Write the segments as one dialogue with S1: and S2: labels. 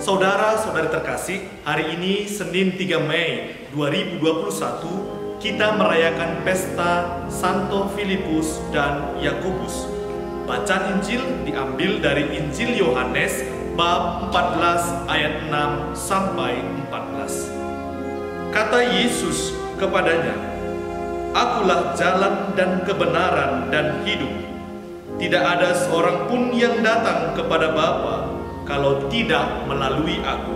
S1: Saudara-saudari terkasih, hari ini Senin 3 Mei 2021 kita merayakan pesta Santo Filipus dan Yakobus. Bacaan Injil diambil dari Injil Yohanes bab 14 ayat 6 sampai 14. Kata Yesus kepadanya, "Akulah jalan dan kebenaran dan hidup. Tidak ada seorang pun yang datang kepada Bapa kalau tidak melalui aku.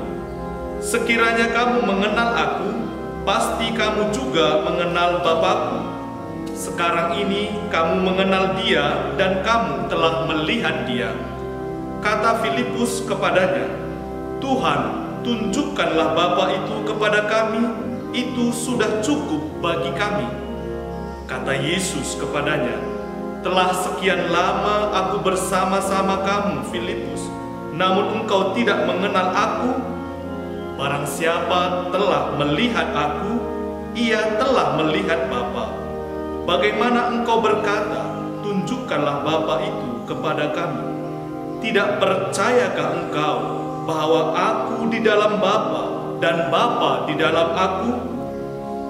S1: Sekiranya kamu mengenal aku, pasti kamu juga mengenal Bapakku. Sekarang ini kamu mengenal Dia dan kamu telah melihat Dia." Kata Filipus kepadanya, "Tuhan, tunjukkanlah Bapa itu kepada kami, itu sudah cukup bagi kami." Kata Yesus kepadanya, "Telah sekian lama aku bersama-sama kamu, Filipus, namun engkau tidak mengenal aku? Barang siapa telah melihat aku, ia telah melihat Bapa. Bagaimana engkau berkata, 'Tunjukkanlah Bapa itu kepada kami'? Tidak percayakah engkau bahwa aku di dalam Bapa dan Bapa di dalam aku?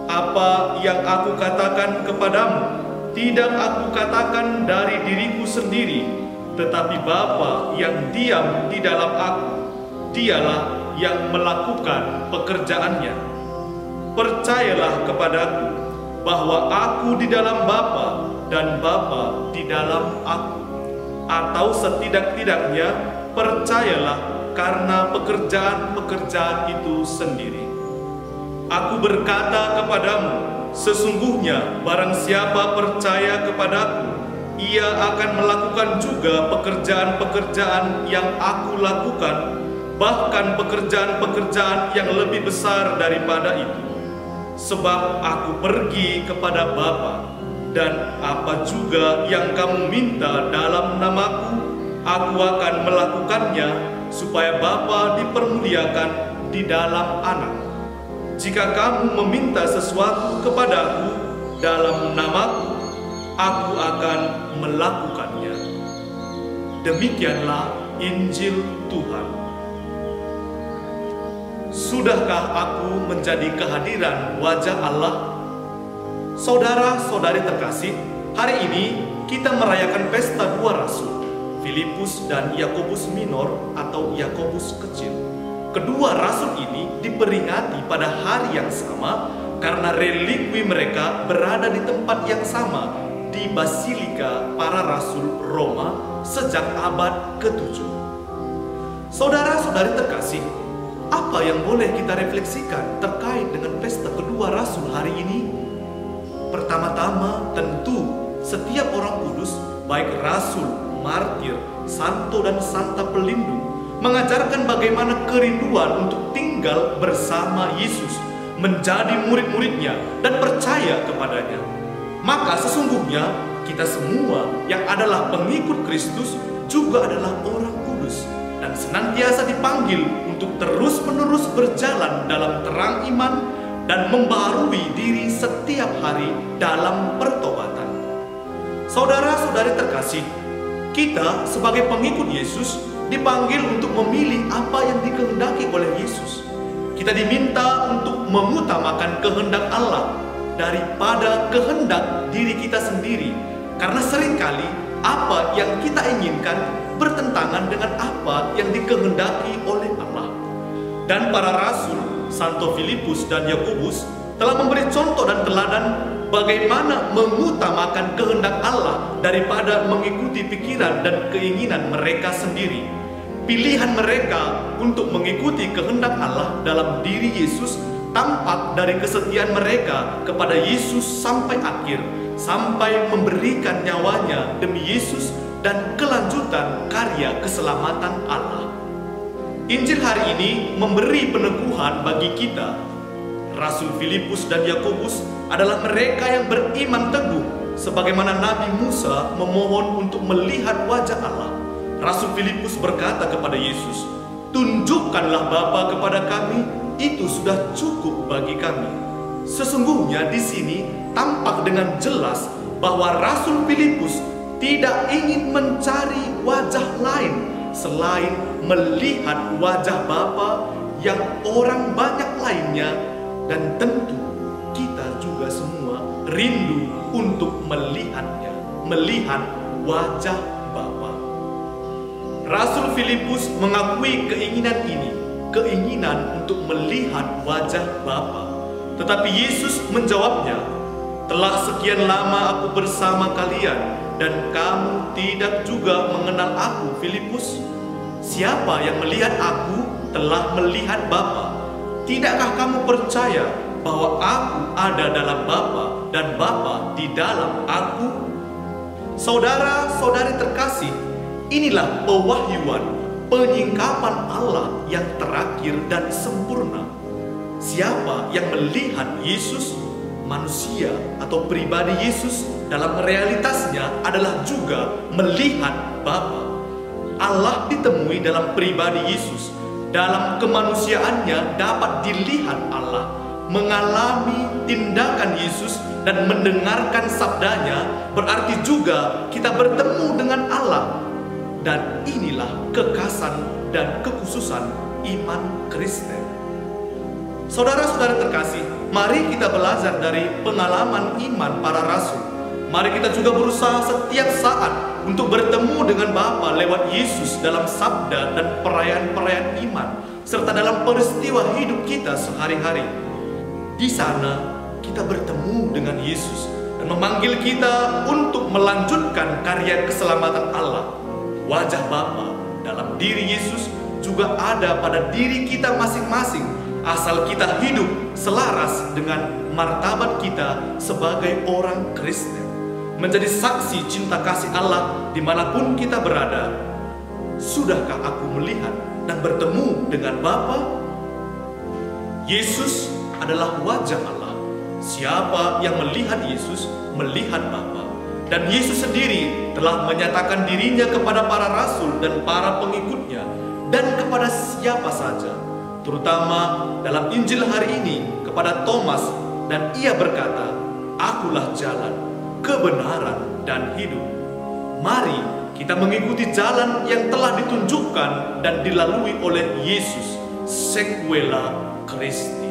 S1: Apa yang aku katakan kepadamu, tidak aku katakan dari diriku sendiri, tetapi Bapa yang diam di dalam aku, Dialah yang melakukan pekerjaannya. Percayalah kepadaku bahwa aku di dalam Bapa dan Bapa di dalam aku. Atau setidak-tidaknya percayalah karena pekerjaan-pekerjaan itu sendiri. Aku berkata kepadamu, sesungguhnya barang siapa percaya kepadaku, ia akan melakukan juga pekerjaan-pekerjaan yang aku lakukan, bahkan pekerjaan-pekerjaan yang lebih besar daripada itu. Sebab aku pergi kepada Bapa, dan apa juga yang kamu minta dalam namaku, aku akan melakukannya, supaya Bapa dipermuliakan di dalam Anak. Jika kamu meminta sesuatu kepadaku dalam namaku, aku akan melakukannya." Demikianlah Injil Tuhan. Sudahkah aku menjadi kehadiran wajah Allah? Saudara-saudari terkasih, hari ini kita merayakan pesta dua rasul, Filipus dan Yakobus Minor atau Yakobus Kecil. Kedua rasul ini diperingati pada hari yang sama karena relikwi mereka berada di tempat yang sama di Basilika para Rasul Roma sejak abad ke-7. Saudara-saudari terkasih, apa yang boleh kita refleksikan terkait dengan pesta kedua rasul hari ini? Pertama-tama, tentu setiap orang kudus, baik rasul, martir, santo dan santa pelindung, mengajarkan bagaimana kerinduan untuk tinggal bersama Yesus, menjadi murid-muridnya dan percaya kepadanya. Maka sesungguhnya kita semua yang adalah pengikut Kristus juga adalah orang kudus dan senantiasa dipanggil untuk terus-menerus berjalan dalam terang iman dan membaharui diri setiap hari dalam pertobatan. Saudara-saudari terkasih, kita sebagai pengikut Yesus dipanggil untuk memilih apa yang dikehendaki oleh Yesus. Kita diminta untuk mengutamakan kehendak Allah daripada kehendak diri kita sendiri, karena seringkali apa yang kita inginkan bertentangan dengan apa yang dikehendaki oleh Allah. Dan para rasul, Santo Filipus dan Yakobus, telah memberi contoh dan teladan bagaimana mengutamakan kehendak Allah daripada mengikuti pikiran dan keinginan mereka sendiri. Pilihan mereka untuk mengikuti kehendak Allah dalam diri Yesus tampak dari kesetiaan mereka kepada Yesus sampai akhir, sampai memberikan nyawanya demi Yesus dan kelanjutan karya keselamatan Allah. Injil hari ini memberi peneguhan bagi kita. Rasul Filipus dan Yakobus adalah mereka yang beriman teguh, sebagaimana Nabi Musa memohon untuk melihat wajah Allah. Rasul Filipus berkata kepada Yesus, "Tunjukkanlah Bapa kepada kami, itu sudah cukup bagi kami." Sesungguhnya di sini tampak dengan jelas bahwa Rasul Filipus tidak ingin mencari wajah lain selain melihat wajah Bapa yang orang banyak lainnya, dan tentu kita juga semua rindu untuk melihatnya, melihat wajah Bapa. Rasul Filipus mengakui keinginan ini, keinginan untuk melihat wajah Bapa. Tetapi Yesus menjawabnya, "Telah sekian lama aku bersama kalian, dan kamu tidak juga mengenal aku, Filipus. Siapa yang melihat aku telah melihat Bapa. Tidakkah kamu percaya bahwa aku ada dalam Bapa dan Bapa di dalam aku?" Saudara-saudari terkasih, inilah pewahyuan, penyingkapan Allah yang terakhir dan sempurna. Siapa yang melihat Yesus, manusia atau pribadi Yesus dalam realitasnya adalah juga melihat Bapa. Allah ditemui dalam pribadi Yesus. Dalam kemanusiaannya dapat dilihat Allah, mengalami tindakan Yesus dan mendengarkan sabdanya, berarti juga kita bertemu dengan Allah. Dan inilah kekhasan dan kekhususan iman Kristen. Saudara-saudara terkasih, mari kita belajar dari pengalaman iman para rasul. Mari kita juga berusaha setiap saat untuk bertemu dengan Bapa lewat Yesus dalam sabda dan perayaan-perayaan iman, serta dalam peristiwa hidup kita sehari-hari. Di sana kita bertemu dengan Yesus dan memanggil kita untuk melanjutkan karya keselamatan Allah. Wajah Bapa dalam diri Yesus juga ada pada diri kita masing-masing, asal kita hidup selaras dengan martabat kita sebagai orang Kristen, menjadi saksi cinta kasih Allah dimanapun kita berada. Sudahkah aku melihat dan bertemu dengan Bapa? Yesus adalah wajah Allah. Siapa yang melihat Yesus, melihat Bapa. Dan Yesus sendiri telah menyatakan dirinya kepada para rasul dan para pengikutnya, dan kepada siapa saja, terutama dalam Injil hari ini kepada Thomas, dan ia berkata, "Akulah jalan, kebenaran, dan hidup." Mari kita mengikuti jalan yang telah ditunjukkan dan dilalui oleh Yesus, sequela Christi.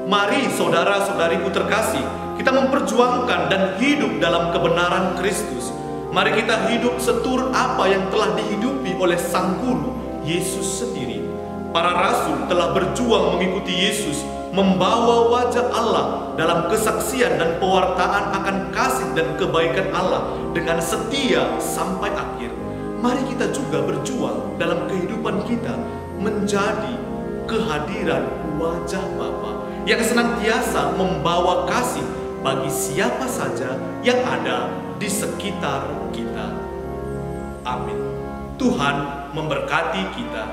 S1: Mari saudara-saudariku terkasih, kita memperjuangkan dan hidup dalam kebenaran Kristus. Mari kita hidup seturut apa yang telah dihidupi oleh Sang Guru, Yesus sendiri. Para rasul telah berjuang mengikuti Yesus, membawa wajah Allah dalam kesaksian dan pewartaan akan kasih dan kebaikan Allah dengan setia sampai akhir. Mari kita juga berjuang dalam kehidupan kita menjadi kehadiran wajah Bapa yang senantiasa membawa kasih bagi siapa saja yang ada di sekitar kita. Amin. Tuhan memberkati kita.